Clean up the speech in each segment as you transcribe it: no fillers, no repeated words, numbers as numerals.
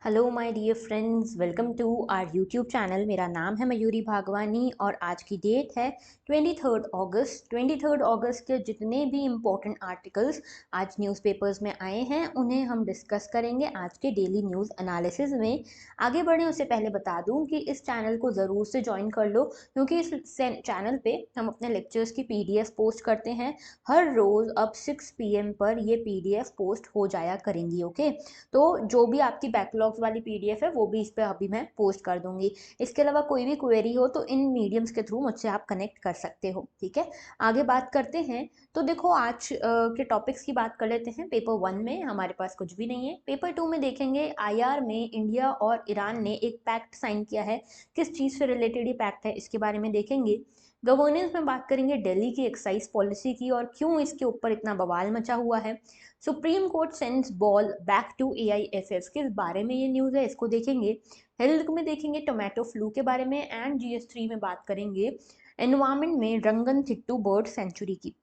Hello my dear friends, welcome to our YouTube channel. मेरा नाम है मयूरी भागवानी और आज की डेट है 23 अगस्त। 23 अगस्त के जितने भी इम्पोर्टेंट आर्टिकल्स आज न्यूज़पेपर्स में आए हैं उन्हें हम डिस्कस करेंगे आज के डेली न्यूज़ एनालिसिस में। आगे बढ़ें उससे पहले बता दूं कि इस चैनल को ज़रूर से ज्वाइन कर लो, क्योंकि इस चैनल पे हम अपने लेक्चर्स की पीडीएफ पोस्ट करते हैं। हर रोज़ अब 6 PM पर ये पीडीएफ पोस्ट हो जाया करेंगी। ओके, तो जो भी आपकी बैकलॉग्स वाली पीडीएफ है वो भी इस पर अभी मैं पोस्ट कर दूंगी। इसके अलावा कोई भी क्वेरी हो तो इन मीडियम्स के थ्रू मुझसे आप कनेक्ट कर सकते हो। ठीक है, आगे बात करते हैं। तो देखो आज के टॉपिक्स की बात कर लेते हैं। पेपर 1 में हमारे पास कुछ भी नहीं है। पेपर 2 में देखेंगे आईआर में इंडिया और ईरान ने एक पैक्ट साइन किया है। किस चीज़ से रिलेटेड ये पैक्ट है इसके बारे में देखेंगे। गवर्नेंस में बात करेंगे दिल्ली की एक्साइज पॉलिसी की और क्यों इसके ऊपर इतना बवाल मचा हुआ है। Supreme Court sends ball back to AIFF, किस बारे में ये न्यूज़ है इसको देखेंगे। हेल्थ में देखेंगे टोमेटो फ्लू के बारे में एंड जीएस3 में बात करेंगे एनवायरमेंट में रंगन थिट्टू बर्ड सेंचुरी की।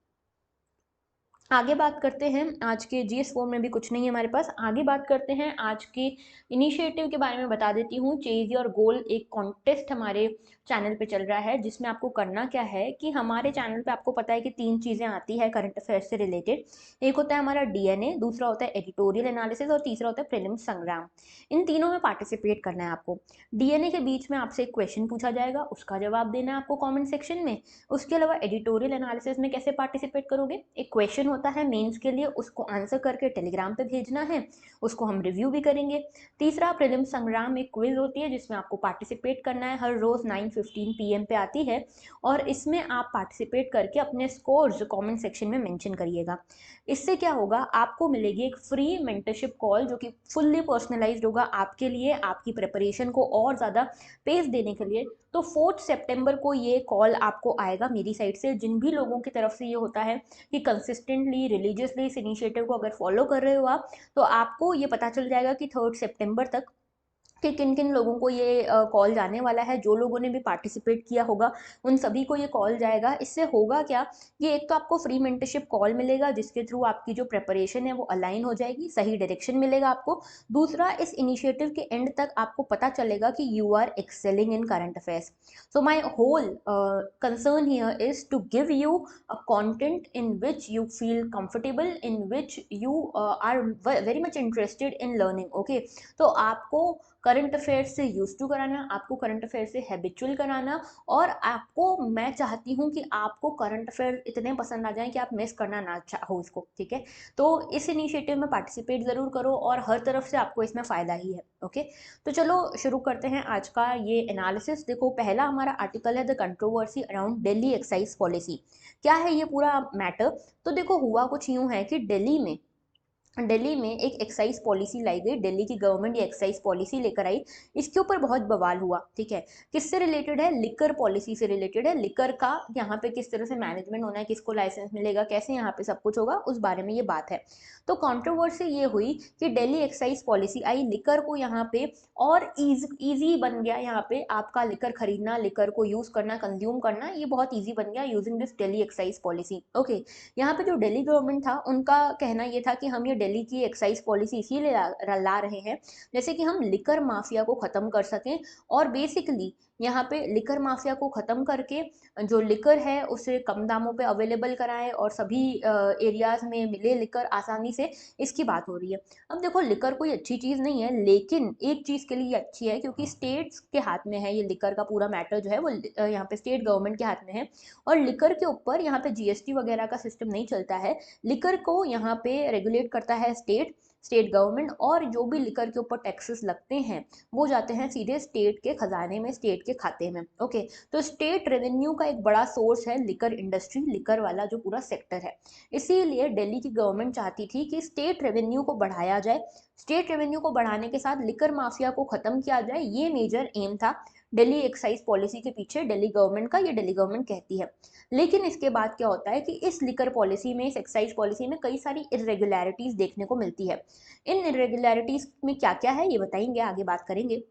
आगे बात करते हैं। आज के जीएस4 में भी कुछ नहीं है हमारे पास। आगे बात करते हैं आज के इनिशिएटिव के बारे में बता देती हूँ। चेज योर गोल एक कॉन्टेस्ट हमारे चैनल पे चल रहा है, जिसमें आपको करना क्या है कि हमारे चैनल पे आपको पता है कि 3 चीज़ें आती है करंट अफेयर्स से रिलेटेड। एक होता है हमारा डीएनए, दूसरा होता है एडिटोरियल एनालिसिस और तीसरा होता है प्रीलिम्स संग्राम। इन तीनों में पार्टिसिपेट करना है आपको। डीएनए के बीच में आपसे एक क्वेश्चन पूछा जाएगा, उसका जवाब देना है आपको कॉमेंट सेक्शन में। उसके अलावा एडिटोरियल एनालिसिस में कैसे पार्टिसिपेट करोगे, एक क्वेश्चन होता है मेंस के लिए, उसको आंसर करके टेलीग्राम पे भेजना है, उसको हम रिव्यू भी करेंगे। तीसरा प्रीलिम संग्राम एक क्विज होती है जिसमें आपको पार्टिसिपेट करना है, हर रोज 9:15 PM पे आती है और इसमें आप पार्टिसिपेट करके अपने स्कोर्स कमेंट सेक्शन में मेंशन करिएगा। इससे क्या होगा, आपको मिलेगी एक फ्री मेंटरशिप कॉल जो कि फुल्ली पर्सनलाइज्ड होगा आपके लिए, आपकी प्रिपरेशन को और ज़्यादा पेस देने के लिए। तो 4 सितंबर को ये कॉल आपको आएगा मेरी साइड से। जिन भी लोगों की तरफ से ये होता है कि कंसिस्टेंटली रिलीजियसली इस इनिशिएटिव को अगर फॉलो कर रहे हो आप, तो आपको ये पता चल जाएगा कि 3 सितंबर तक कि किन किन लोगों को ये कॉल जाने वाला है। जो लोगों ने भी पार्टिसिपेट किया होगा उन सभी को ये कॉल जाएगा। इससे होगा क्या, ये एक तो आपको फ्री मेंटरशिप कॉल मिलेगा जिसके थ्रू आपकी जो प्रिपरेशन है वो अलाइन हो जाएगी, सही डायरेक्शन मिलेगा आपको। दूसरा, इस इनिशिएटिव के एंड तक आपको पता चलेगा कि you are excelling in current affairs. So my whole concern here is to give you a content in which you feel comfortable, in which you are very much interested in learning. Okay, तो आपको current affair से use to कराना, आपको current affair से habitual कराना, और आपको मैं चाहती हूँ कि आपको करंट अफेयर इतने पसंद आ जाएं कि आप मिस करना ना चाहो उसको। ठीक है, तो इस इनिशिएटिव में पार्टिसिपेट ज़रूर करो और हर तरफ से आपको इसमें फ़ायदा ही है। ओके, तो चलो शुरू करते हैं आज का ये एनालिसिस। देखो, पहला हमारा आर्टिकल है the controversy around Delhi excise policy. क्या है ये पूरा मैटर, तो देखो हुआ कुछ यूँ है कि दिल्ली में एक एक्साइज पॉलिसी लाई गई। दिल्ली की गवर्नमेंट ये एक्साइज पॉलिसी लेकर आई। इसके ऊपर बहुत बवाल हुआ। ठीक है, किससे रिलेटेड है, लिकर पॉलिसी से रिलेटेड है। लिकर का यहाँ पे किस तरह से मैनेजमेंट होना है, किसको लाइसेंस मिलेगा, कैसे यहाँ पे सब कुछ होगा, उस बारे में ये बात है। तो कंट्रोवर्सी ये हुई कि दिल्ली एक्साइज पॉलिसी आई, लिकर को यहाँ पे और ईजी बन गया। यहाँ पे आपका लिकर खरीदना, लिकर को यूज करना, कंज्यूम करना, ये बहुत ईजी बन गया using this Delhi excise policy. Okay, यहाँ पे जो दिल्ली गवर्नमेंट था उनका कहना ये था कि हम ये दिल्ली की एक्साइज पॉलिसी इसीलिए ला रहे हैं जैसे कि हम लिकर माफिया को ख़त्म कर सकें। और बेसिकली यहाँ पे लिकर माफिया को ख़त्म करके जो लिकर है उसे कम दामों पे अवेलेबल कराएं और सभी एरियाज़ में मिले लिकर आसानी से, इसकी बात हो रही है। अब देखो, लिकर कोई अच्छी चीज़ नहीं है, लेकिन एक चीज़ के लिए अच्छी है क्योंकि स्टेट्स के हाथ में है ये लिकर का पूरा मैटर जो है वो यहाँ पे स्टेट गवर्नमेंट के हाथ में है। और लिकर के ऊपर यहाँ पे जीएसटी वगैरह का सिस्टम नहीं चलता है। लिकर को यहाँ पे रेगुलेट करता है स्टेट गवर्नमेंट, और जो भी लिकर के ऊपर टैक्सेस लगते हैं वो जाते हैं सीधे स्टेट के खजाने में, स्टेट के खाते में। ओके, तो स्टेट रेवेन्यू का एक बड़ा सोर्स है लिकर इंडस्ट्री, लिकर वाला जो पूरा सेक्टर है। इसीलिए दिल्ली की गवर्नमेंट चाहती थी कि स्टेट रेवेन्यू को बढ़ाया जाए। स्टेट रेवेन्यू को बढ़ाने के साथ लिकर माफिया को खत्म किया जाए, ये मेजर एम था दिल्ली एक्साइज पॉलिसी के पीछे दिल्ली गवर्नमेंट का, ये दिल्ली गवर्नमेंट कहती है। लेकिन इसके बाद क्या होता है कि इस लिकर पॉलिसी में, इस एक्साइज पॉलिसी में कई सारी इरेगुलरिटीज देखने को मिलती है। इन इरेगुलरिटीज में क्या क्या है ये बताएंगे, आगे बात करेंगे।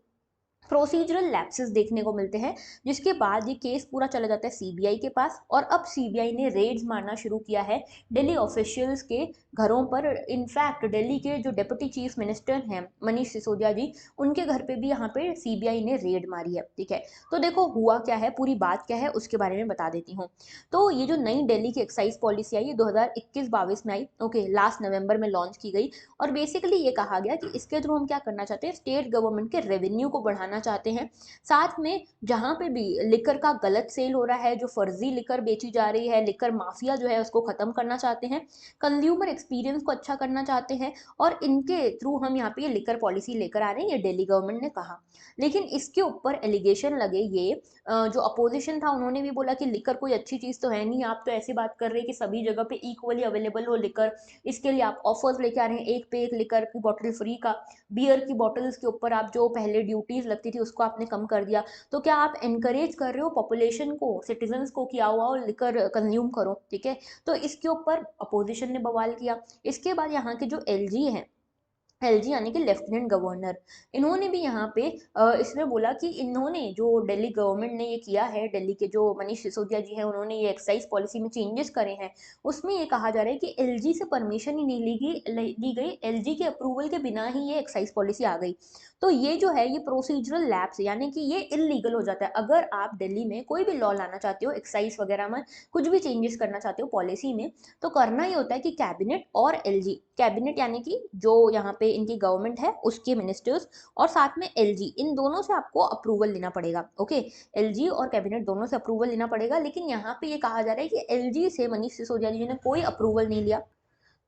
प्रोसीजरल लैप्सेस देखने को मिलते हैं, जिसके बाद ये केस पूरा चला जाता है सीबीआई के पास, और अब सीबीआई ने रेड्स मारना शुरू किया है दिल्ली ऑफिशियल्स के घरों पर। इनफैक्ट दिल्ली के जो डिप्टी चीफ मिनिस्टर हैं मनीष सिसोदिया जी, उनके घर पे भी यहाँ पे सीबीआई ने रेड मारी है। ठीक है, तो देखो हुआ क्या है, पूरी बात क्या है उसके बारे में बता देती हूँ। तो ये जो नई दिल्ली की एक्साइज पॉलिसी आई, ये 2021-22 में आई। ओके, लास्ट नवंबर में लॉन्च की गई, और बेसिकली ये कहा गया कि इसके थ्रू हम क्या करना चाहते हैं, स्टेट गवर्नमेंट के रेवेन्यू को बढ़ाना चाहते हैं। साथ में जहाँ पे भी लिकर का गलत सेल हो रहा है, जो फर्जी लिकर बेची जा रही है, लिकर माफिया जो है उसको खत्म करना चाहते हैं, कंज्यूमर एक्सपीरियंस को अच्छा करना चाहते हैं, और इनके थ्रू हम यहाँ पे ये लिकर पॉलिसी लेकर आ रहे हैं, ये दिल्ली गवर्नमेंट ने कहा। लेकिन इसके ऊपर एलिगेशन लगे ये, जो अपोजिशन था उन्होंने भी बोला कि लिकर कोई अच्छी चीज़ तो है नहीं, आप तो ऐसी बात कर रहे हैं कि सभी जगह पे इक्वली अवेलेबल हो लिकर, इसके लिए आप ऑफर्स लेके आ रहे हैं, एक पे एक लिकर की बॉटल फ्री का। बियर की बॉटल्स के ऊपर आप जो पहले ड्यूटीज लगती थी उसको आपने कम कर दिया। तो क्या आप एनकरेज कर रहे हो पॉपुलेशन को, सिटीजन्स को, कि आओ आओ लिकर कंज्यूम करो। ठीक है, तो इसके ऊपर अपोजिशन ने बवाल किया। इसके बाद यहाँ के जो एलजी हैं, एलजी यानी कि लेफ्टिनेंट गवर्नर, इन्होंने भी यहाँ पे इसमें बोला कि इन्होंने जो दिल्ली गवर्नमेंट ने ये किया है, दिल्ली के जो मनीष सिसोदिया जी हैं उन्होंने ये एक्साइज पॉलिसी में चेंजेस करे हैं, उसमें ये कहा जा रहा है कि एलजी से परमिशन ही नहीं ली गई, एलजी के अप्रूवल के बिना ही ये एक्साइज पॉलिसी आ गई। तो ये जो है ये प्रोसीजरल लैप्स, यानी कि ये इलीगल हो जाता है। अगर आप दिल्ली में कोई भी लॉ लाना चाहते हो, एक्साइज वगैरह में कुछ भी चेंजेस करना चाहते हो पॉलिसी में, तो करना ही होता है कि कैबिनेट और एलजी, कैबिनेट यानी कि जो यहाँ पे इनकी गवर्नमेंट है उसके मिनिस्टर्स, और साथ में एलजी, इन दोनों से आपको अप्रूवल लेना पड़ेगा। ओके, एलजी और कैबिनेट दोनों से अप्रूवल लेना पड़ेगा, लेकिन यहाँ पे ये कहा जा रहा है कि एलजी से मनीष सिसोदिया जी ने कोई अप्रूवल नहीं लिया।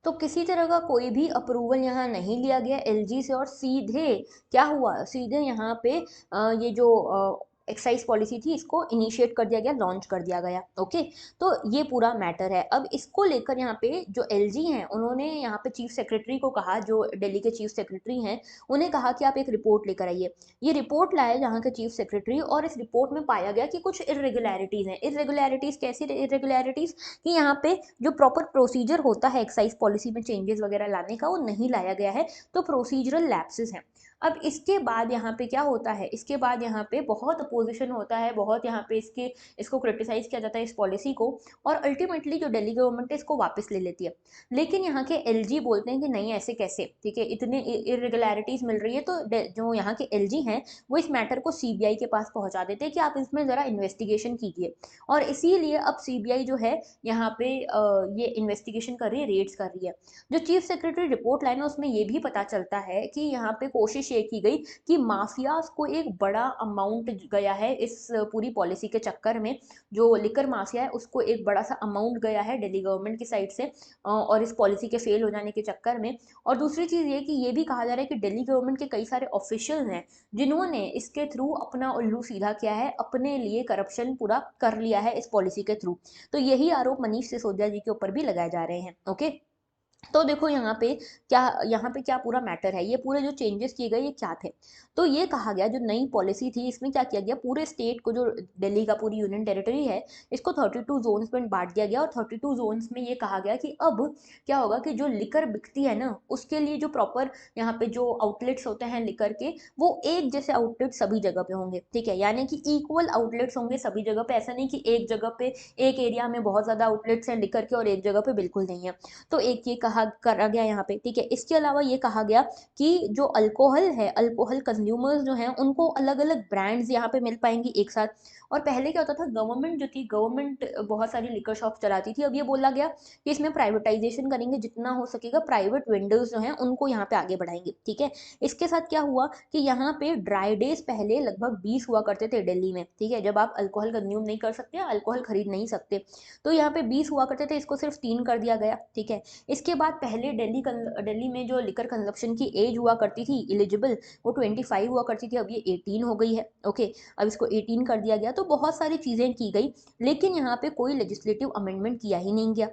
तो किसी तरह का कोई भी अप्रूवल यहाँ नहीं लिया गया एलजी से, और सीधे क्या हुआ, सीधे यहाँ पे ये जो एक्साइज पॉलिसी थी इसको इनिशिएट कर दिया गया, लॉन्च कर दिया गया। ओके, तो ये पूरा मैटर है। अब इसको लेकर यहाँ पे जो एलजी हैं उन्होंने यहाँ पे चीफ सेक्रेटरी को कहा, जो दिल्ली के चीफ सेक्रेटरी हैं, उन्हें कहा कि आप एक रिपोर्ट लेकर आइए। ये रिपोर्ट लाए यहाँ के चीफ सेक्रेटरी, और इस रिपोर्ट में पाया गया कि कुछ इरेगुलरिटीज़ हैं। इरेगुलरिटीज़ कैसी इरेगुलरिटीज़, कि यहाँ पे जो प्रॉपर प्रोसीजर होता है एक्साइज पॉलिसी में चेंजेस वगैरह लाने का, वो नहीं लाया गया है, तो प्रोसीजरल लैप्सेस हैं। अब इसके बाद यहाँ पे क्या होता है, इसके बाद यहाँ पे बहुत अपोजिशन होता है, बहुत यहाँ पे इसको क्रिटिसाइज किया जाता है इस पॉलिसी को, और अल्टीमेटली जो दिल्ली गवर्नमेंट है इसको वापस ले लेती है। लेकिन यहाँ के एलजी बोलते हैं कि नहीं, ऐसे कैसे, ठीक है, इतने इरेगुलरिटीज मिल रही है, तो जो यहाँ के एलजी हैं वो इस मैटर को सीबीआई के पास पहुंचा देते हैं कि आप इसमें ज़रा इन्वेस्टिगेशन कीजिए। और इसीलिए अब सीबीआई जो है यहाँ पे ये इन्वेस्टिगेशन कर रही है, रेड्स कर रही है। जो चीफ सेक्रेटरी रिपोर्ट लाइन है उसमें ये भी पता चलता है कि यहाँ पे कोशिश ये की गई कि माफियाज को एक बड़ा अमाउंट गया है इस पूरी पॉलिसी के चक्कर में। जो लिकर माफिया है उसको एक बड़ा सा अमाउंट गया है दिल्ली गवर्नमेंट की साइड से, और इस पॉलिसी के फेल हो जाने के चक्कर में। और दूसरी चीज़ ये कि ये भी कहा जा रहा है कि दिल्ली गवर्नमेंट के कई सारे ऑफिशियल हैं जिन्होंने इसके थ्रू अपना उल्लू सीधा किया है, अपने लिए करप्शन पूरा कर लिया है इस पॉलिसी के थ्रू। तो यही आरोप मनीष सिसोदिया जी के ऊपर भी लगाए जा रहे हैं। ओके, तो देखो यहाँ पे क्या पूरा मैटर है, ये पूरे जो चेंजेस किए गए ये क्या थे। तो ये कहा गया, जो नई पॉलिसी थी इसमें क्या किया गया, पूरे स्टेट को, जो दिल्ली का पूरी यूनियन टेरिटरी है, इसको 32 जोन्स में बांट दिया गया, और 32 जोन्स में ये कहा गया कि अब क्या होगा कि जो लिकर बिकती है ना, उसके लिए जो प्रॉपर यहाँ पे जो आउटलेट्स होते हैं लिकर के, वो एक जैसे आउटलेट सभी जगह पे होंगे। ठीक है, यानी कि इक्वल आउटलेट्स होंगे सभी जगह पे, ऐसा नहीं कि एक जगह पे, एक एरिया में बहुत ज़्यादा आउटलेट्स हैं लिकर के और एक जगह पे बिल्कुल नहीं है। तो एक ये कहा करा गया यहाँ पे। ठीक है, इसके अलावा ये कहा गया कि जो अल्कोहल है, अल्कोहल कंज्यूमर्स जो हैं उनको अलग अलग ब्रांड्स यहाँ पे मिल पाएंगी एक साथ। और पहले क्या होता था, गवर्नमेंट जो थी, गवर्नमेंट बहुत सारी लिकर शॉप चलाती थी, अब ये बोला गया कि इसमें प्राइवेटाइजेशन करेंगे, जितना हो सकेगा प्राइवेट वेंडर्स जो हैं उनको यहाँ पे आगे बढ़ाएंगे। ठीक है, इसके साथ क्या हुआ कि यहाँ पे ड्राई डेज पहले लगभग 20 हुआ करते थे दिल्ली में। ठीक है, जब आप अल्कोहल कंज्यूम नहीं कर सकते, अल्कोहल खरीद नहीं सकते, तो यहाँ पे 20 हुआ करते थे, इसको सिर्फ 3 कर दिया गया। ठीक है, इसके बाद पहले दिल्ली में जो लिकर कंजप्शन की एज हुआ करती थी एलिजिबल, वो 25 हुआ करती थी, अब ये 18 हो गई है। ओके, अब इसको 18 कर दिया गया। तो बहुत सारी चीज़ें की गई, लेकिन यहाँ पे कोई लेजिस्लेटिव अमेंडमेंट किया ही नहीं गया।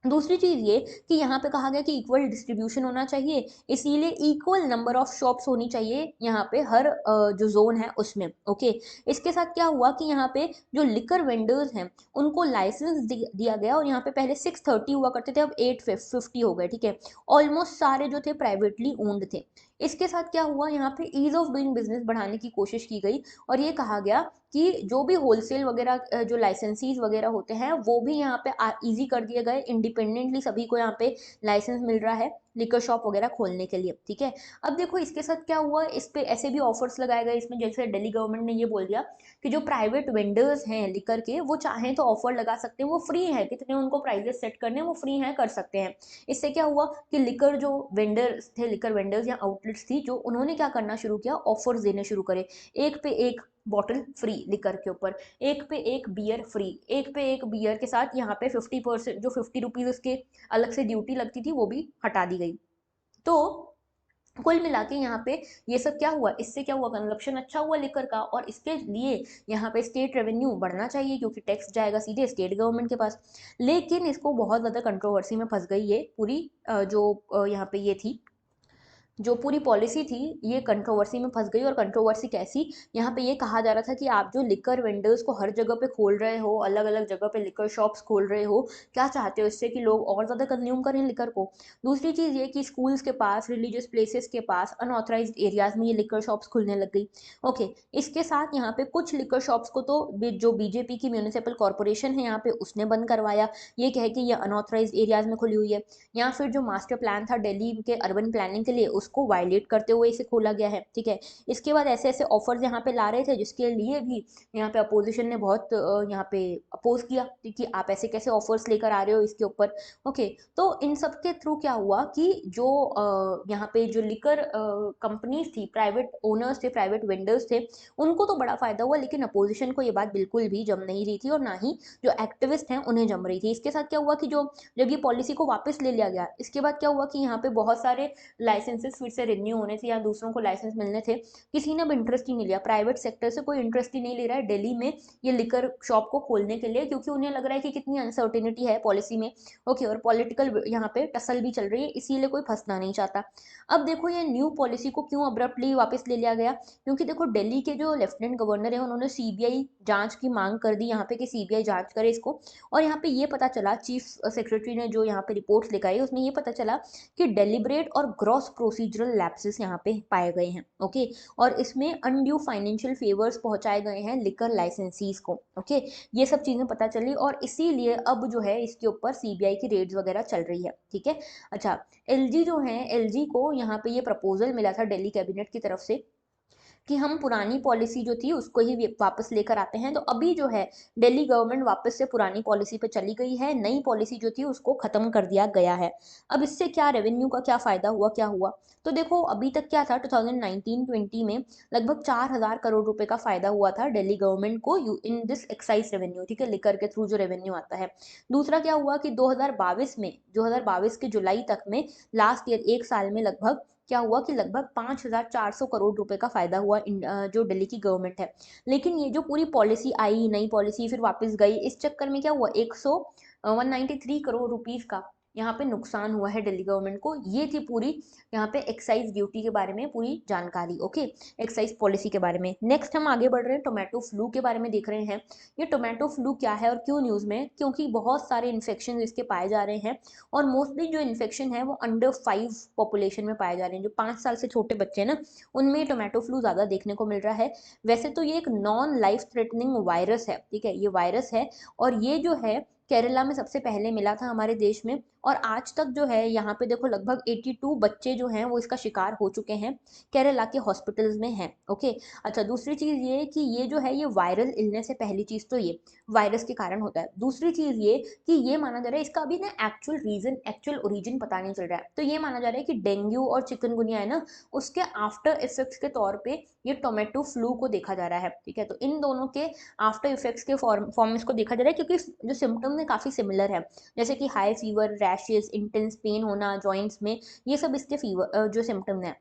दूसरी चीज़ ये कि यहाँ पे कहा गया कि इक्वल डिस्ट्रीब्यूशन होना चाहिए, इसीलिए इक्वल नंबर ऑफ शॉप्स होनी चाहिए यहाँ पे हर जो जोन है उसमें। ओके, इसके साथ क्या हुआ कि यहाँ पे जो लिकर वेंडर्स हैं उनको लाइसेंस दिया गया, और यहाँ पे पहले 630 हुआ करते थे, अब 850 हो गए। ठीक है, ऑलमोस्ट सारे जो थे प्राइवेटली ओन्ड थे। इसके साथ क्या हुआ, यहाँ पे ईज ऑफ डूइंग बिजनेस बढ़ाने की कोशिश की गई और ये कहा गया कि जो भी होलसेल वगैरह जो लाइसेंसीज वगैरह होते हैं वो भी यहाँ पे ईजी कर दिए गए, इंडिपेंडेंटली सभी को यहाँ पे लाइसेंस मिल रहा है लिकर शॉप वगैरह खोलने के लिए, ठीक है। अब देखो इसके साथ क्या हुआ, इस पे ऐसे भी ऑफर्स लगाए गए इसमें, जैसे दिल्ली गवर्नमेंट ने ये बोल दिया कि जो प्राइवेट वेंडर्स हैं लिकर के वो चाहें तो ऑफर लगा सकते हैं, वो फ्री है, कितने उनको प्राइजेस सेट करने वो फ्री हैं, कर सकते हैं। इससे क्या हुआ कि लिकर जो वेंडर्स थे, लिकर वेंडर्स या आउटलेट्स थी जो, उन्होंने क्या करना शुरू किया, ऑफर्स देने शुरू करे, एक पे एक बॉटल फ्री लिकर के ऊपर, एक पे एक बियर फ्री, एक पे एक बियर के साथ यहाँ पे 50%, जो 50 रुपीज उसके अलग से ड्यूटी लगती थी वो भी हटा दी गई। तो कुल मिला के यहाँ पे ये सब क्या हुआ, इससे क्या हुआ, कंजप्शन अच्छा हुआ लिकर का, और इसके लिए यहाँ पे स्टेट रेवेन्यू बढ़ना चाहिए क्योंकि टैक्स जाएगा सीधे स्टेट गवर्नमेंट के पास। लेकिन इसको बहुत ज़्यादा कंट्रोवर्सी में फंस गई ये पूरी यहाँ पे ये थी, जो पूरी पॉलिसी थी ये कंट्रोवर्सी में फंस गई। और कंट्रोवर्सी कैसी, यहाँ पे ये कहा जा रहा था कि आप जो लिकर वेंडर्स को हर जगह पे खोल रहे हो, अलग अलग जगह पे लिकर शॉप्स खोल रहे हो, क्या चाहते हो इससे कि लोग और ज़्यादा कंज्यूम करें लिकर को। दूसरी चीज़ ये कि स्कूल्स के पास, रिलीजियस प्लेसेस के पास, अनऑथराइज्ड एरियाज में ये लिकर शॉप्स खुलने लग गई। ओके, इसके साथ यहाँ पे कुछ लिकर शॉप्स को तो जो बीजेपी की म्यूनिसिपल कॉरपोरेशन है यहाँ पे उसने बंद करवाया, ये कह के ये अनऑथराइज्ड एरियाज में खुली हुई है। या फिर जो मास्टर प्लान था दिल्ली के अर्बन प्लानिंग के लिए उसको वायलेट करते हुए इसे खोला गया है, ठीक है। इसके बाद ऐसे ऐसे ऑफर्स यहाँ पे ला रहे थे जिसके लिए भी यहाँ पे अपोजिशन ने बहुत यहाँ पे अपोज किया कि आप ऐसे कैसे ऑफर्स लेकर आ रहे हो इसके ऊपर। ओके, तो इन सब के थ्रू क्या हुआ कि जो यहाँ पे जो लिकर कंपनीज थी, प्राइवेट ओनर्स थे, प्राइवेट वेंडर्स थे, उनको तो बड़ा फायदा हुआ, लेकिन अपोजिशन को ये बात बिल्कुल भी जम नहीं रही थी और ना ही जो एक्टिविस्ट हैं उन्हें जम रही थी। इसके साथ क्या हुआ कि जो जब ये पॉलिसी को वापस ले लिया गया, इसके बाद क्या हुआ कि यहाँ पे बहुत सारे लाइसेंसेस फिर से रिन्यू होने थे या दूसरों को लाइसेंस मिलने थे, किसी ने भी इंटरेस्ट ही नहीं लिया, प्राइवेट सेक्टर से कोई इंटरेस्ट ही नहीं ले रहा है दिल्ली में ये लिकर शॉप को खोलने के लिए, क्योंकि उन्हें लग रहा है कि कितनी अनसर्टेनिटी है पॉलिसी में। ओके, और पॉलिटिकल यहाँ पे टसल भी चल रही है, इसीलिए कोई फंसना नहीं चाहता। अब देखो ये न्यू पॉलिसी को क्यों अब्रप्टली वापस ले लिया गया, क्योंकि देखो दिल्ली के जो लेफ्टिनेंट गवर्नर है उन्होंने सीबीआई जांच की मांग कर दी यहाँ पे कि सीबीआई जांच करे इसको। और यहाँ पे ये पता चला, चीफ सेक्रेटरी ने जो यहाँ पे रिपोर्ट्स लिखाई उसमें ये पता चला कि डेलिब्रेट और ग्रॉस प्रोसीजरल लैप्सेस यहाँ पे पाए गए हैं। ओके, और इसमें अनड्यू फाइनेंशियल फेवर्स पहुंचाए गए हैं लिकर लाइसेंसीज को। ओके, ये सब चीज़ें पता चली और इसीलिए अब जो है इसके ऊपर सीबीआई की रेड्स वगैरह चल रही है, ठीक है। अच्छा, एलजी जो है, एलजी को यहाँ पे ये प्रपोजल मिला था दिल्ली कैबिनेट की तरफ से कि हम पुरानी पॉलिसी जो थी उसको ही वापस लेकर आते हैं। तो अभी जो है दिल्ली गवर्नमेंट वापस से पुरानी पॉलिसी पे चली गई है, नई पॉलिसी जो थी उसको खत्म कर दिया गया है। अब इससे क्या रेवेन्यू का क्या फायदा हुआ, क्या हुआ, तो देखो अभी तक क्या था, 2019-20 में लगभग 4,000 करोड़ रुपए का फायदा हुआ था दिल्ली गवर्नमेंट को इन दिस एक्साइज रेवेन्यू, ठीक है, लिकर के थ्रू जो रेवेन्यू आता है। दूसरा क्या हुआ कि 2022 के जुलाई तक में, लास्ट ईयर एक साल में लगभग क्या हुआ कि लगभग 5,400 करोड़ रुपए का फायदा हुआ जो दिल्ली की गवर्नमेंट है। लेकिन ये जो पूरी पॉलिसी आई, नई पॉलिसी फिर वापस गई, इस चक्कर में क्या हुआ, 193 करोड़ रुपीज का यहाँ पे नुकसान हुआ है दिल्ली गवर्नमेंट को। ये थी पूरी यहाँ पे एक्साइज ड्यूटी के बारे में पूरी जानकारी। ओके, एक्साइज पॉलिसी के बारे में। नेक्स्ट हम आगे बढ़ रहे हैं, टोमेटो फ्लू के बारे में देख रहे हैं। ये टोमेटो फ्लू क्या है और क्यों न्यूज़ में, क्योंकि बहुत सारे इन्फेक्शन इसके पाए जा रहे हैं और मोस्टली जो इन्फेक्शन है वो अंडर 5 पॉपुलेशन में पाए जा रहे हैं, जो 5 साल से छोटे बच्चे हैं ना, उनमें टोमेटो फ्लू ज़्यादा देखने को मिल रहा है। वैसे तो ये एक नॉन लाइफ थ्रेटनिंग वायरस है, ठीक है, ये वायरस है और ये जो है केरला में सबसे पहले मिला था हमारे देश में, और आज तक जो है यहाँ पे देखो लगभग 82 बच्चे जो हैं वो इसका शिकार हो चुके हैं, केरला के हॉस्पिटल्स में हैं। ओके, अच्छा, दूसरी चीज़ ये कि ये जो है ये वायरल इलनेस है, पहली चीज़ तो ये वायरस के कारण होता है। दूसरी चीज़ ये कि ये माना जा रहा है इसका अभी ना एक्चुअल रीजन, एक्चुअल ओरिजिन पता नहीं चल रहा है, तो ये माना जा रहा है कि डेंगू और चिकनगुनिया है ना, उसके आफ्टर इफेक्ट्स के तौर पे ये टोमेटो फ्लू को देखा जा रहा है, ठीक है। तो इन दोनों के आफ्टर इफेक्ट्स के फॉर्म में इसको देखा जा रहा है, क्योंकि जो सिम्टम्स है काफ़ी सिमिलर है, जैसे कि high fever, rashes, intense pen होना जॉइंट्स में, ये सब इसके फीवर जो सिम्टम्स हैं।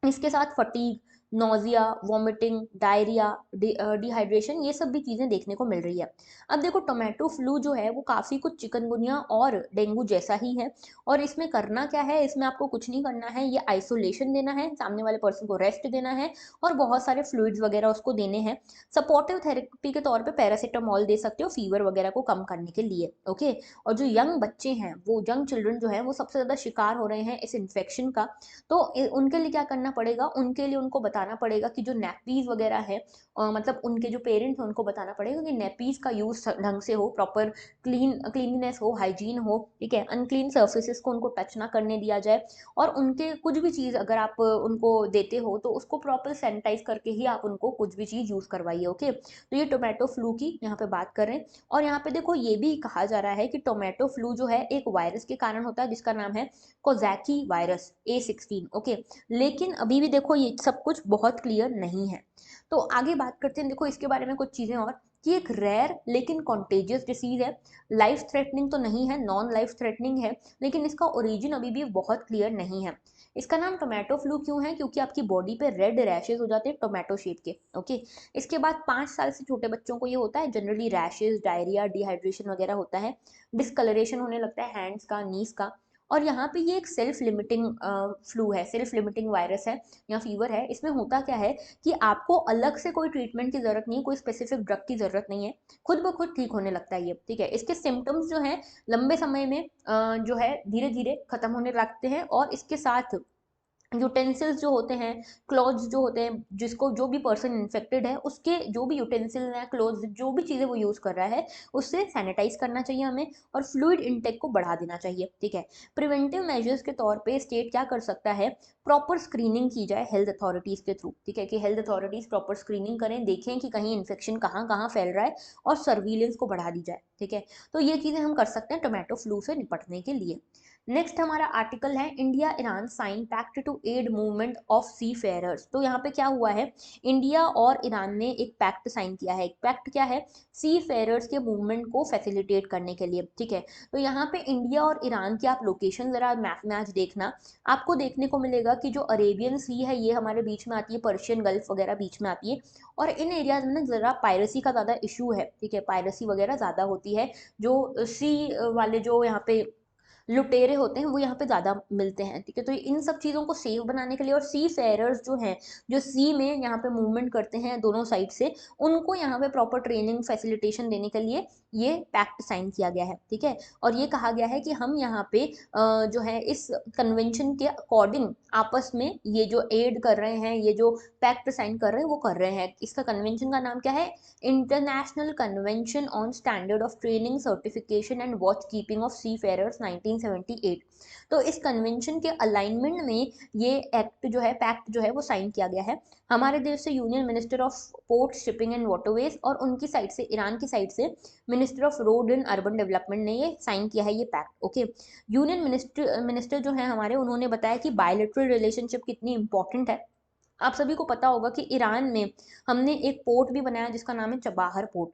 इसके साथ fatigue, nausea, vomiting, diarrhoea, dehydration, ये सब भी चीज़ें देखने को मिल रही है। अब देखो टोमेटो फ्लू जो है वो काफ़ी कुछ चिकनगुनिया और डेंगू जैसा ही है, और इसमें करना क्या है, इसमें आपको कुछ नहीं करना है, ये आइसोलेशन देना है, सामने वाले पर्सन को रेस्ट देना है और बहुत सारे फ्लूइड्स वगैरह उसको देने हैं। सपोर्टिव थेरेपी के तौर पे पैरासीटामोल दे सकते हो फीवर वगैरह को कम करने के लिए, ओके। और जो यंग बच्चे हैं, वो यंग चिल्ड्रन जो है वो सबसे ज़्यादा शिकार हो रहे हैं इस इन्फेक्शन का। तो उनके लिए क्या करना पड़ेगा, उनके लिए उनको बताना पड़ेगा कि जो नैपीज वगैरह है, मतलब उनके जो पेरेंट्स हैं उनको बताना पड़ेगा कि नैपीज का यूज़ ढंग से हो, प्रॉपर क्लीननेस हो, हाइजीन हो, ठीक है। अनक्लीन सर्फेसिस को उनको टच ना करने दिया जाए, और उनके कुछ भी चीज़ अगर आप उनको देते हो तो उसको प्रॉपर सैनिटाइज करके ही आप उनको कुछ भी चीज़ यूज़ करवाइए, ओके। तो ये टोमेटो फ्लू की यहाँ पे बात कर रहे हैं। और यहाँ पे देखो ये भी कहा जा रहा है कि टोमेटो फ्लू जो है एक वायरस के कारण होता है जिसका नाम है कोजैकी वायरस A16, ओके। लेकिन अभी भी देखो ये सब कुछ बहुत क्लियर नहीं है। तो आगे बात करते हैं, देखो इसके बारे में कुछ चीज़ें और, कि एक रेयर लेकिन कॉन्टेजियस डिसीज है, लाइफ थ्रेटनिंग तो नहीं है, नॉन लाइफ थ्रेटनिंग है, लेकिन इसका ओरिजिन अभी भी बहुत क्लियर नहीं है। इसका नाम टोमेटो फ्लू क्यों है, क्योंकि आपकी बॉडी पे रेड रैशेज हो जाते हैं टोमेटो शेप के, ओके। इसके बाद 5 साल से छोटे बच्चों को ये होता है, जनरली रैशेज, डायरिया, डिहाइड्रेशन वगैरह होता है, डिस्कलरेशन होने लगता है हैंड्स का, नीज का। और यहाँ पे ये एक सेल्फ लिमिटिंग फ्लू है, सेल्फ लिमिटिंग वायरस है या फीवर है। इसमें होता क्या है कि आपको अलग से कोई ट्रीटमेंट की जरूरत नहीं है, कोई स्पेसिफिक ड्रग की जरूरत नहीं है, खुद ब खुद ठीक होने लगता है ये, ठीक है। इसके सिम्टम्स जो है लंबे समय में जो है धीरे धीरे खत्म होने लगते हैं, और इसके साथ यूटेंसिल्स जो होते हैं, क्लॉथ्स जो होते हैं, जिसको जो भी पर्सन इन्फेक्टेड है उसके जो भी यूटेंसिल हैं, क्लॉथ्स, जो भी चीज़ें वो यूज़ कर रहा है, उससे सैनिटाइज करना चाहिए हमें, और फ्लूइड इंटेक को बढ़ा देना चाहिए, ठीक है। प्रिवेंटिव मेजर्स के तौर पे स्टेट क्या कर सकता है, प्रॉपर स्क्रीनिंग की जाए हेल्थ अथॉरिटीज़ के थ्रू, ठीक है, कि हेल्थ अथॉरिटीज़ प्रॉपर स्क्रीनिंग करें, देखें कि कहीं इन्फेक्शन कहाँ कहाँ फैल रहा है, और सर्विलेंस को बढ़ा दी जाए, ठीक है। तो ये चीज़ें हम कर सकते हैं टोमेटो फ्लू से निपटने के लिए। नेक्स्ट हमारा आर्टिकल है India Iran sign pact to aid movement of seafarers. तो यहाँ पे क्या हुआ है, इंडिया और ईरान ने एक पैक्ट साइन किया है। एक पैक्ट क्या है, सी फेयरर्स के मूवमेंट को फैसिलिटेट करने के लिए, ठीक है। तो यहाँ पे इंडिया और ईरान की आप लोकेशन जरा मैप में आज देखना, आपको देखने को मिलेगा कि जो अरेबियन सी है ये हमारे बीच में आती है, पर्शियन गल्फ वगैरह बीच में आती है, और इन एरियाज में ना जरा पायरेसी का ज़्यादा इशू है, ठीक है, पायरेसी वगैरह ज़्यादा होती है, जो सी वाले जो यहाँ पे लुटेरे होते हैं वो यहाँ पे ज़्यादा मिलते हैं, ठीक है। तो इन सब चीज़ों को सेफ बनाने के लिए, और सी फेयरर्स जो हैं, जो सी में यहाँ पे मूवमेंट करते हैं दोनों साइड से, उनको यहाँ पे प्रॉपर ट्रेनिंग फैसिलिटेशन देने के लिए ये पैक्ट साइन किया गया है, ठीक है। और ये कहा गया है कि हम यहाँ पे जो है इस कन्वेंशन के अकॉर्डिंग आपस में ये जो एड कर रहे हैं, ये जो पैक्ट साइन कर रहे हैं वो कर रहे हैं। इसका कन्वेंशन का नाम क्या है, international convention on standard of training, certification and watch keeping of seafarers 1978। तो इस कन्वेंशन के अलाइनमेंट में ये एक्ट जो है, पैक्ट जो है वो साइन किया गया है। हमारे देश से union minister of port, shipping and waterways, और उनकी साइड से, ईरान की साइड से minister of road and urban development ने ये साइन किया है ये पैक्ट, ओके। यूनियन मिनिस्टर जो है हमारे, उन्होंने बताया कि बायलैटरल रिलेशनशिप कितनी इंपॉर्टेंट है। आप सभी को पता होगा कि ईरान में हमने एक पोर्ट भी बनाया जिसका नाम है चबाहर पोर्ट।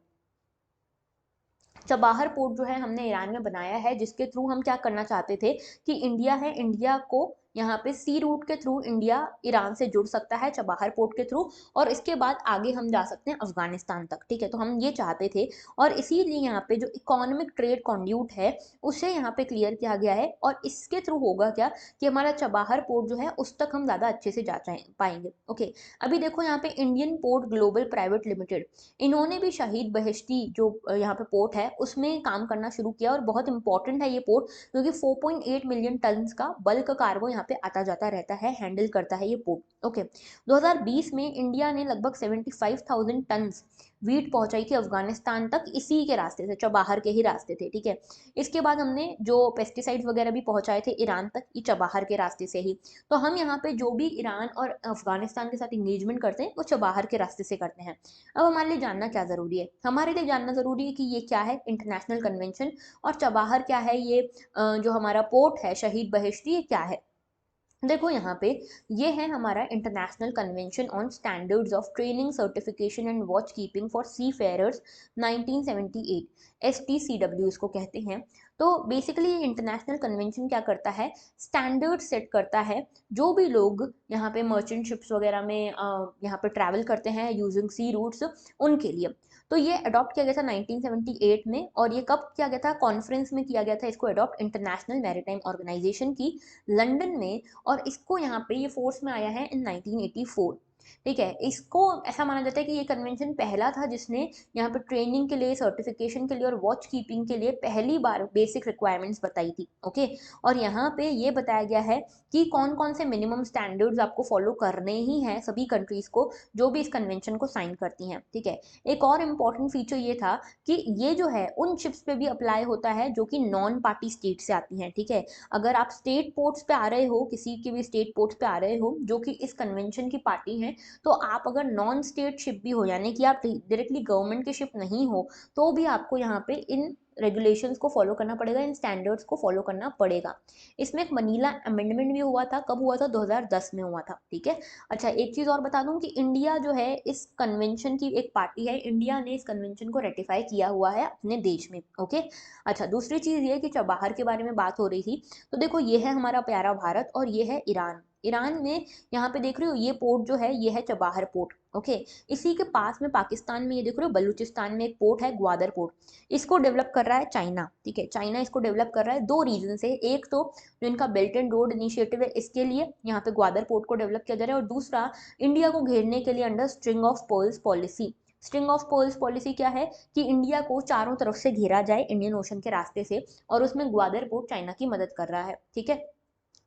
चबाहर पोर्ट जो है हमने ईरान में बनाया है, जिसके थ्रू हम क्या करना चाहते थे कि इंडिया है, इंडिया को यहाँ पे सी रूट के थ्रू इंडिया ईरान से जुड़ सकता है चबाहर पोर्ट के थ्रू, और इसके बाद आगे हम जा सकते हैं अफगानिस्तान तक, ठीक है। तो हम ये चाहते थे, और इसीलिए यहाँ पे जो इकोनॉमिक ट्रेड कॉन्ड्यूट है उसे यहाँ पे क्लियर किया गया है, और इसके थ्रू होगा क्या कि हमारा चबाहर पोर्ट जो है उस तक हम ज़्यादा अच्छे से जा पाएंगे, ओके। अभी देखो यहाँ पे Indian port global private limited, इन्होंने भी शहीद बहिश्ती जो यहाँ पे पोर्ट है उसमें काम करना शुरू किया, और बहुत इंपॉर्टेंट है ये पोर्ट, क्योंकि 4.8 मिलियन टन्स का बल्क कार्गो यहाँ पे आता जाता रहता है, हैंडल करता है ये पोर्ट, ओके। 2020 में इंडिया ने लगभग 75,000 टन्स वीट पहुंचाई थी अफगानिस्तान तक, इसी के रास्ते से, चबाहर के ही रास्ते थे, ठीक है। इसके बाद हमने जो पेस्टिसाइड्स वगैरह भी पहुंचाए थे ईरान तक, ये चबाहर के रास्ते से ही। तो हम यहाँ पे जो भी ईरान और अफगानिस्तान के साथ इंगेजमेंट करते हैं वो चबाहर के रास्ते से करते हैं। अब हमारे लिए जानना क्या ज़रूरी है, हमारे लिए जानना ज़रूरी है कि ये क्या है इंटरनेशनल कन्वेंशन, और चबाहर क्या है, ये जो हमारा पोर्ट है शहीद बहिश्ती, ये क्या है। देखो यहाँ पे ये है हमारा international convention on standards of training certification and watch keeping for seafarers 1978, STCW इसको कहते हैं। तो बेसिकली ये इंटरनेशनल कन्वेंशन क्या करता है, स्टैंडर्ड सेट करता है जो भी लोग यहाँ पे मर्चेंट शिप्स वगैरह में यहाँ पे ट्रैवल करते हैं यूजिंग सी रूट्स, उनके लिए। तो ये अडॉप्ट किया गया था 1978 में, और ये कब किया गया था, कॉन्फ्रेंस में किया गया था इसको अडॉप्ट, इंटरनेशनल मैरीटाइम ऑर्गेनाइजेशन की, लंदन में। और इसको यहाँ पे ये फोर्स में आया है इन 1984। ठीक है, इसको ऐसा माना जाता है कि ये कन्वेंशन पहला था जिसने यहाँ पे ट्रेनिंग के लिए, सर्टिफिकेशन के लिए और वॉच कीपिंग के लिए पहली बार बेसिक रिक्वायरमेंट्स बताई थी। ओके, और यहाँ पे ये बताया गया है कि कौन कौन से मिनिमम स्टैंडर्ड्स आपको फॉलो करने ही हैं सभी कंट्रीज को जो भी इस कन्वेंशन को साइन करती हैं। ठीक है, एक और इम्पॉर्टेंट फीचर ये था कि ये जो है उन शिप्स पे भी अप्लाई होता है जो कि नॉन पार्टी स्टेट से आती हैं। ठीक है, अगर आप स्टेट पोर्ट्स पे आ रहे हो, किसी के भी स्टेट पोर्ट्स पे आ रहे हो जो कि इस कन्वेंशन की पार्टी हैं, तो आप अगर नॉन स्टेट शिप भी हो, यानी कि आप डायरेक्टली गवर्नमेंट की शिप नहीं हो, तो भी आपको यहाँ पे इन रेगुलेशंस को फॉलो करना पड़ेगा, इन स्टैंडर्ड्स को फॉलो करना पड़ेगा। इसमें एक मनीला अमेंडमेंट भी हुआ था, कब हुआ था, 2010 में हुआ था। ठीक है, अच्छा एक चीज़ और बता दूं कि इंडिया जो है इस कन्वेंशन की एक पार्टी है, इंडिया ने इस कन्वेंशन को रेटिफाई किया हुआ है अपने देश में। ओके, अच्छा दूसरी चीज़ ये कि चबाहर के बारे में बात हो रही थी, तो देखो ये है हमारा प्यारा भारत और ये है ईरान। ईरान में यहाँ पे देख रहे हो ये पोर्ट जो है ये है चबाहर पोर्ट। ओके, इसी के पास में पाकिस्तान में ये देख रहे हो बलूचिस्तान में एक पोर्ट है ग्वादर पोर्ट, इसको डेवलप कर रहा है चाइना। ठीक है, चाइना इसको डेवलप कर रहा है दो रीजन से, एक तो जो इनका बेल्ट एंड रोड इनिशिएटिव है इसके लिए यहाँ पे ग्वादर पोर्ट को डेवलप किया जा रहा है, और दूसरा इंडिया को घेरने के लिए under string of pearls policy. String of pearls policy क्या है कि इंडिया को चारों तरफ से घेरा जाए इंडियन ओशन के रास्ते से, और उसमें ग्वादर पोर्ट चाइना की मदद कर रहा है। ठीक है,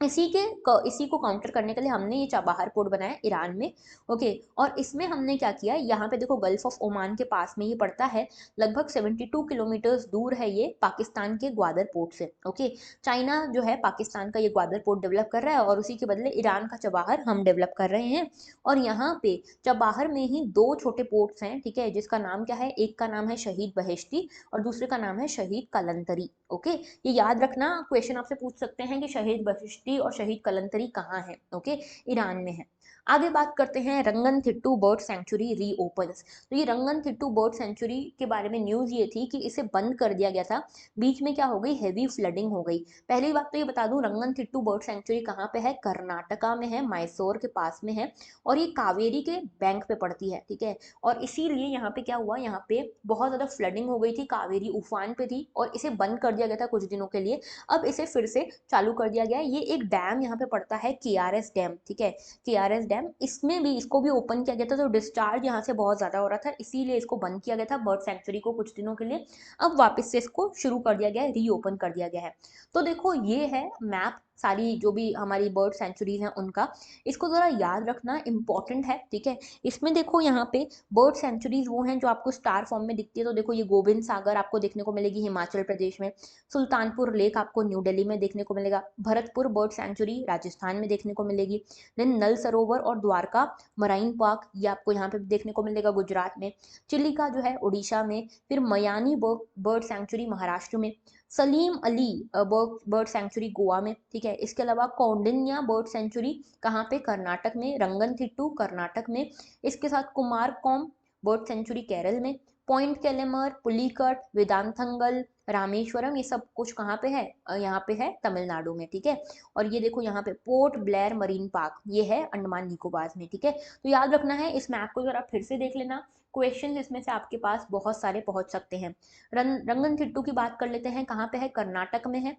इसी को काउंटर करने के लिए हमने ये चाबहार पोर्ट बनाया ईरान में। ओके, और इसमें हमने क्या किया, यहाँ पे देखो गल्फ ऑफ ओमान के पास में ये पड़ता है, लगभग 72 किलोमीटर्स दूर है ये पाकिस्तान के ग्वादर पोर्ट से। ओके, चाइना जो है पाकिस्तान का ये ग्वादर पोर्ट डेवलप कर रहा है, और उसी के बदले ईरान का चबाहर हम डेवलप कर रहे हैं। और यहाँ पे चबाहर में ही दो छोटे पोर्ट्स हैं। ठीक है, जिसका नाम क्या है, एक का नाम है शहीद बहेश्ती और दूसरे का नाम है शहीद कलंतरी। ओके, ये याद रखना, क्वेश्चन आपसे पूछ सकते हैं कि शहीद बहिश्ती और शहीद कलंतरी कहाँ है। ओके, ईरान में है। आगे बात करते हैं, रंगनथिट्टू बर्ड सेंचुरी रीओपन्स। तो ये रंगनथिट्टू बर्ड सेंचुरी के बारे में न्यूज़ ये थी कि इसे बंद कर दिया गया था, बीच में क्या हो गई, हेवी फ्लडिंग हो गई। पहली बात तो ये बता दूं, रंगनथिट्टू बर्ड सेंचुरी कहाँ पे है, कर्नाटका में है, मैसूर के पास में है, और ये कावेरी के बैंक पे पड़ती है। ठीक है, और इसीलिए यहाँ पे क्या हुआ, यहाँ पे बहुत ज़्यादा फ्लडिंग हो गई थी, कावेरी उफान पे थी, और इसे बंद कर दिया गया था कुछ दिनों के लिए। अब इसे फिर से चालू कर दिया गया है। ये एक डैम यहाँ पे पड़ता है, KRS डैम। ठीक है, KRS डैम, इसमें भी, इसको भी ओपन किया गया था, तो डिस्चार्ज यहाँ से बहुत ज़्यादा हो रहा था, इसीलिए इसको बंद किया गया था बर्ड सेंचुरी को कुछ दिनों के लिए। अब वापस से इसको शुरू कर दिया गया है, रीओपन कर दिया गया है। तो देखो ये है मैप, सारी जो भी हमारी बर्ड सेंचुरीज हैं उनका, इसको ज़रा याद रखना, इंपॉर्टेंट है। ठीक है, इसमें देखो यहाँ पे बर्ड सेंचुरीज वो हैं जो आपको स्टार फॉर्म में दिखती है। तो देखो ये गोबिंद सागर आपको देखने को मिलेगी हिमाचल प्रदेश में, सुल्तानपुर लेक आपको न्यू दिल्ली में देखने को मिलेगा, भरतपुर बर्ड सेंचुरी राजस्थान में देखने को मिलेगी, देन नल सरोवर और द्वारका मराइन पार्क ये आपको यहाँ पे देखने को मिलेगा गुजरात में, चिलिका जो है उड़ीसा में, फिर मयानी बर्ड सेंचुरी महाराष्ट्र में, सलीम अली बर्ड सेंचुरी गोवा में। ठीक है, इसके अलावा कौंडिन्या बर्ड सेंचुरी कहाँ पे, कर्नाटक में, रंगनथिट्टू कर्नाटक में, इसके साथ कुमारकोम बर्ड सेंचुरी केरल में, पॉइंट केलेमर, पुलिकट, वेदांतंगल, रामेश्वरम, ये सब कुछ कहाँ पे है, यहाँ पे है तमिलनाडु में। ठीक है, और ये देखो यहाँ पे पोर्ट ब्लेयर मरीन पार्क, ये है अंडमान निकोबार में। ठीक है, तो याद रखना है, इस मैप को जरा फिर से देख लेना, क्वेश्चन इसमें से आपके पास बहुत सारे पहुंच सकते हैं। रंगनथिट्टू की बात कर लेते हैं, कहाँ पे है, कर्नाटक में है,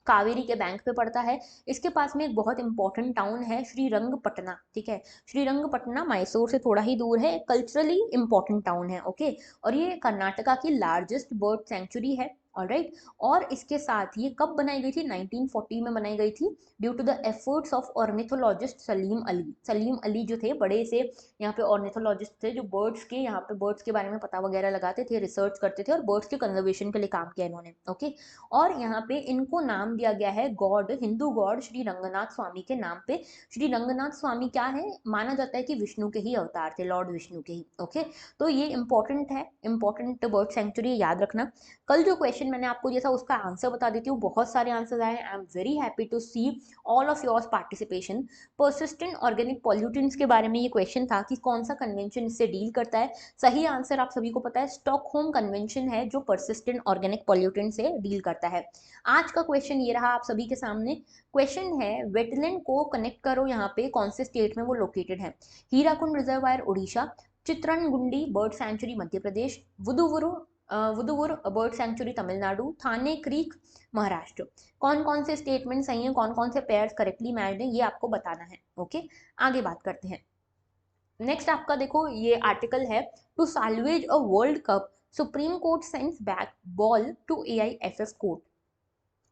कावेरी के बैंक पे पड़ता है। इसके पास में एक बहुत इंपॉर्टेंट टाउन है श्रीरंगपटना। ठीक है, श्रीरंगपटना मैसूर से थोड़ा ही दूर है, कल्चरली इंपॉर्टेंट टाउन है। ओके, और ये कर्नाटका की लार्जेस्ट बर्ड सेंचुरी है। ऑलराइट, और इसके साथ ये कब बनाई गई थी, 1940 में बनाई गई थी, due to the efforts of ornithologist Salim Ali. Salim Ali जो थे बड़े से यहाँ पे ऑर्निथोलॉजिस्ट थे, जो बर्ड्स के यहाँ पे बर्ड्स के बारे में पता वगैरह लगाते थे, रिसर्च करते थे, और बर्ड्स के कंजर्वेशन के लिए काम किया इन्होंने। ओके, और यहाँ पे इनको नाम दिया गया है गॉड, हिंदू गॉड श्री रंगनाथ स्वामी के नाम पे। श्री रंगनाथ स्वामी क्या है, माना जाता है कि विष्णु के ही अवतार थे, लॉर्ड विष्णु के ही। ओके, तो ये इंपॉर्टेंट है, इंपॉर्टेंट बर्ड सेंचुरी याद रखना। कल जो क्वेश्चन क्वेश्चन मैंने आपको जैसा उसका आंसर बता देती हूँ, बहुत सारे आंसर्स आए हैं। I am very happy to see all of yours participation. Persistent organic pollutants के बारे में ये क्वेश्चन था कि कौन सा कन्वेंशन इससे डील करता है। सही आंसर आप सभी को पता है, स्टॉकहोम कन्वेंशन है जो पर्सिस्टेंट ऑर्गेनिक पॉल्यूटेंट से डील करता है। आज का क्वेश्चन ये रहा आप सभी के सामने। क्वेश्चन है वेटलैंड को कनेक्ट करो, यहाँ पे कौन से स्टेट में वो लोकेटेड है। Hirakud reservoir Orissa, Chitrangudi bird sanctuary Madhya Pradesh, Vaduvur bird sanctuary Tamil Nadu, Thane creek Maharashtra. कौन कौन से स्टेटमेंट सही हैं, कौन कौन से पेयर्स करेक्टली मैच्ड हैं, ये आपको बताना है। ओके, आगे बात करते हैं। नेक्स्ट आपका देखो ये आर्टिकल है, to salvage a world cup Supreme Court sends back ball to AIFF court.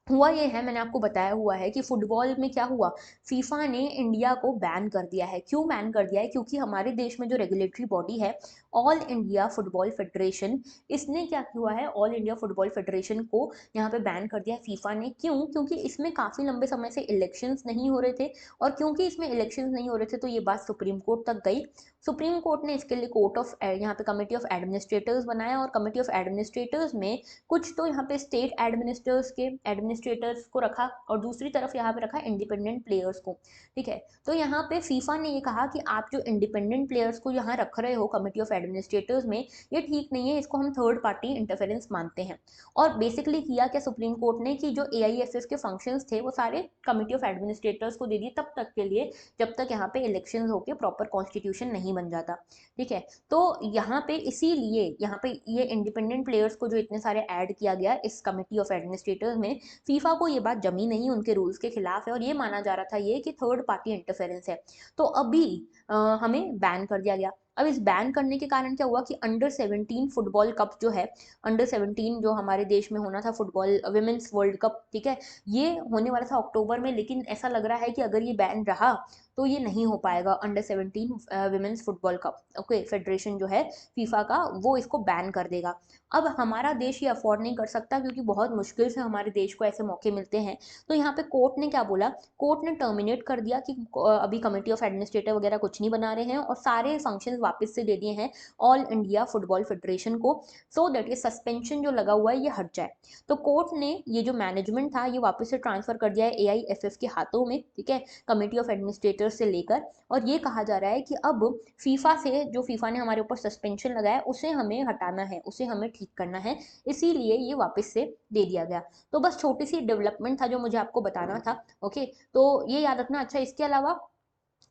हुआ ये है, मैंने आपको बताया हुआ है कि फुटबॉल में क्या हुआ, फीफा ने इंडिया को बैन कर दिया है। क्यों बैन कर दिया है? क्योंकि हमारे देश में जो रेगुलेटरी बॉडी है ऑल इंडिया फुटबॉल फेडरेशन, इसने क्या हुआ है, ऑल इंडिया फुटबॉल फेडरेशन को यहाँ पे बैन कर दिया है फीफा ने। क्यों? क्योंकि इसमें काफ़ी लंबे समय से इलेक्शंस नहीं हो रहे थे, और क्योंकि इसमें इलेक्शंस नहीं हो रहे थे तो ये बात सुप्रीम कोर्ट तक गई। सुप्रीम कोर्ट ने इसके लिए कोर्ट ऑफ यहाँ पे कमेटी ऑफ एडमिनिस्ट्रेटर्स बनाया, और कमेटी ऑफ एडमिनिस्ट्रेटर्स में कुछ तो यहाँ पे स्टेट एडमिनिस्ट्रेटर्स को रखा, और दूसरी तरफ यहाँ पे रखा इंडिपेंडेंट प्लेयर्स को। ठीक है, तो यहाँ पे फीफा ने ये कहा कि आप जो इंडिपेंडेंट प्लेयर्स को यहाँ रख रहे हो कमेटी ऑफ एडमिनिस्ट्रेटर्स में, ये ठीक नहीं है, इसको हम थर्ड पार्टी इंटरफेरेंस मानते हैं। और बेसिकली किया क्या सुप्रीम कोर्ट ने कि जो एआईएफएफ के फंक्शंस थे वो सारे कमेटी ऑफ एडमिनिस्ट्रेटर्स को दे दिए तब तक के लिए जब तक यहाँ पे इलेक्शन होकर प्रॉपर कॉन्स्टिट्यूशन नहीं बन जाता। ठीक है, तो यहाँ पे इसीलिए यहाँ पे ये इंडिपेंडेंट प्लेयर्स को जो इतने सारे ऐड किया गया इस कमेटी ऑफ एडमिनिस्ट्रेटर्स में, फीफा को ये बात जमी नहीं, उनके रूल्स के खिलाफ है, और ये माना जा रहा था ये कि थर्ड पार्टी इंटरफेरेंस है। तो अभी हमें बैन कर दिया गया। अब इस बैन करने के कारण क्या हुआ कि अंडर 17 फुटबॉल कप जो है, अंडर 17 जो हमारे देश में होना था फुटबॉल विमेंस वर्ल्ड कप, ठीक है, ये होने वाला था अक्टूबर में, लेकिन ऐसा लग रहा है कि अगर ये बैन रहा तो ये नहीं हो पाएगा। Under 17 women's football cup, okay, federation जो है फीफा का वो इसको बैन कर देगा। अब हमारा देश ये अफोर्ड नहीं कर सकता, क्योंकि बहुत मुश्किल से हमारे देश को ऐसे मौके मिलते हैं। तो यहाँ पे कोर्ट ने क्या बोला, कोर्ट ने टर्मिनेट कर दिया कि अभी कमेटी ऑफ एडमिनिस्ट्रेटर वगैरह कुछ नहीं बना रहे हैं, और सारे फंक्शंस वापस से दे दिए हैं ऑल इंडिया फुटबॉल फेडरेशन को, सो दैट ये सस्पेंशन जो लगा हुआ है ये हट जाए। तो कोर्ट ने ये जो मैनेजमेंट था ये वापस से ट्रांसफर कर दिया है एआईएफएफ के हाथों में, ठीक है, कमेटी ऑफ एडमिनिस्ट्रेटर्स से लेकर। और ये कहा जा रहा है कि अब फीफा से, जो फीफा ने हमारे ऊपर सस्पेंशन लगाया उसे हमें हटाना है, उसे हमें ठीक करना है, इसीलिए ये वापस से दे दिया गया। तो बस छोटी सी डेवलपमेंट था जो मुझे आपको बताना था। ओके, तो ये याद रखना। अच्छा, इसके अलावा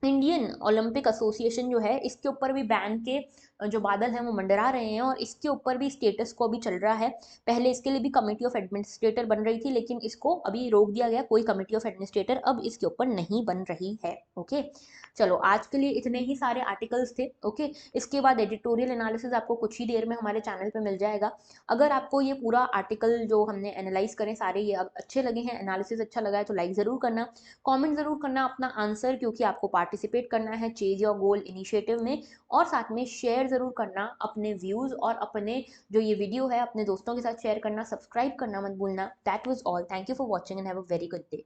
इंडियन ओलंपिक एसोसिएशन जो है, इसके ऊपर भी बैन के जो बादल हैं वो मंडरा रहे हैं, और इसके ऊपर भी स्टेटस को अभी चल रहा है। पहले इसके लिए भी कमेटी ऑफ एडमिनिस्ट्रेटर बन रही थी, लेकिन इसको अभी रोक दिया गया, कोई कमेटी ऑफ एडमिनिस्ट्रेटर अब इसके ऊपर नहीं बन रही है। ओके, चलो आज के लिए इतने ही सारे आर्टिकल्स थे। ओके, इसके बाद एडिटोरियल एनालिसिस आपको कुछ ही देर में हमारे चैनल पे मिल जाएगा। अगर आपको ये पूरा आर्टिकल जो हमने एनालाइज करें सारे ये अच्छे लगे हैं, एनालिसिस अच्छा लगा है, तो लाइक ज़रूर करना, कमेंट ज़रूर करना अपना आंसर, क्योंकि आपको पार्टिसिपेट करना है चेज योर गोल इनिशिएटिव में, और साथ में शेयर ज़रूर करना अपने व्यूज़, और अपने जो ये वीडियो है अपने दोस्तों के साथ शेयर करना, सब्सक्राइब करना मत भूलना। That was all, thank you for watching and have a very good day.